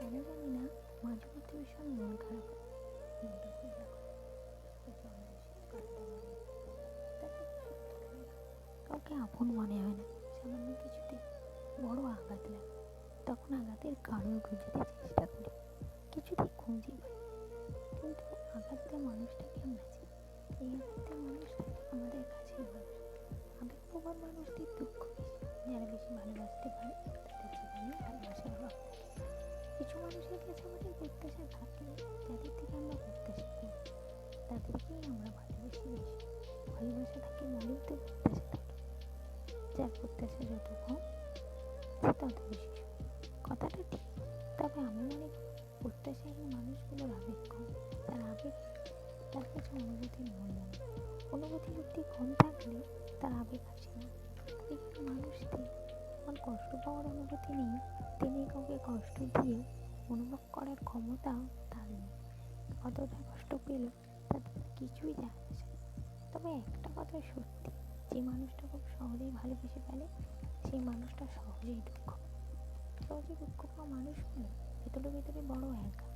কেন জানি না মাঝে মধ্যে ভীষণ মন খারাপ হয়। মনটা খুব রাখা কাউকে আপন মনে হয় না। সামান্য কিছুতে বড় আঘাত লাগে, তখন আঘাতের কারণ খুঁজতে চেষ্টা করি, কিছুতেই খুঁজে পাই। কিন্তু আঘাত দেওয়া মানুষটাকে আমরা চিনি, এই আঘাত দেওয়া মানুষটা আমাদের কাছেই মানুষ। আবেগপ্রবণ মানুষদের দুঃখ বেশি, যারা বেশি ভালোবাসতে পারে তাদের জীবনে ভালোবাসার অভাব থাকে। কিছু মানুষের কাছে আমাদের প্রত্যাশা থাকে, যাদের থেকে আমরা প্রত্যাশা করি তাদেরকেই আমরা ভালোবাসি বেশি। ভালোবাসা থাকে বলেই তো প্রত্যাশা থাকে, যার প্রত্যাশা যত কম সে তত বেশি সুখী। কথাটা ঠিক, তবে আমি মনে করি প্রত্যাশাহীন মানুষগুলোর আবেগ কম। তার আবেগ, তার কাছে অনুভূতির মূল্য নেই। অনুভূতি শক্তি কম থাকলে তার আবেগ আসে না। আবেগহীন মানুষদের আমার কষ্ট পাওয়ার অনুভূতি নেই, তিনি কাউকে কষ্ট দিয়ে অনুভব করার ক্ষমতাও তার নেই। কতটা কষ্ট পেল তাদের কিছুই যায় আসে না। তবে একটা কথা সত্যি, যে মানুষটা খুব সহজেই ভালোবেসে ফেলে সেই মানুষটা সহজেই দুঃখ পায়। সহজে দুঃখ পাওয়া মানুষগুলো ভেতরে ভেতরে বড় একা।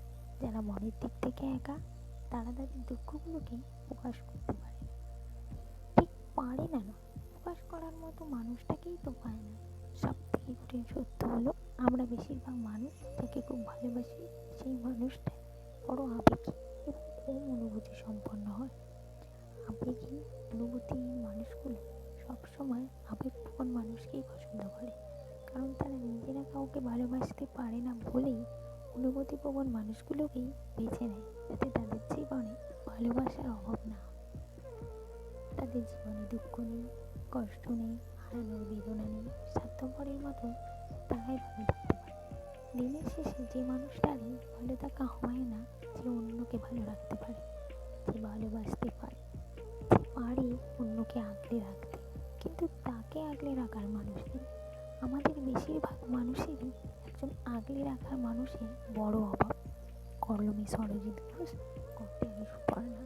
যারা মনের দিক থেকে একা, তারা তাদের দুঃখগুলোকে প্রকাশ করতে পারে না। ঠিক পারে না নয়, প্রকাশ করার মতো মানুষটাকেই তো পায় না। সব থেকে কঠিন সত্য হলো, আমরা বেশিরভাগ মানুষ যাকে খুব ভালোবাসি সেই মানুষটাই বড় আবেগী এবং কম অনুভূতি সম্পন্ন হয়। আবেগহীন অনুভূতিহীন মানুষগুলো সবসময় আবেগপ্রবণ মানুষকেই পছন্দ করে, কারণ তারা নিজেরা কাউকে ভালোবাসতে পারে না বলেই অনুভূতিপ্রবণ মানুষগুলোকেই বেছে নেয়, যাতে তাদের জীবনে ভালোবাসার অভাব না হয়। তাদের জীবনে দুঃখ নেই, কষ্ট নেই, হারানোর বেদনা নেই। স্বার্থপরের মতো তারাই ভালো থাকতে পারে। দিনের শেষে যে মানুষটারই ভালো থাকা হয় না, যে অন্যকে ভালো রাখতে পারে, যে ভালোবাসতে পারে, যে পারে অন্যকে আগলে রাখতে, কিন্তু তাকে আগলে রাখার মানুষ নেই। আমাদের বেশিরভাগ মানুষেরই একজন আগলে রাখার মানুষের বড় অভাব। কলমে সরজিৎ ঘোষ, কটে সুপর্ণা।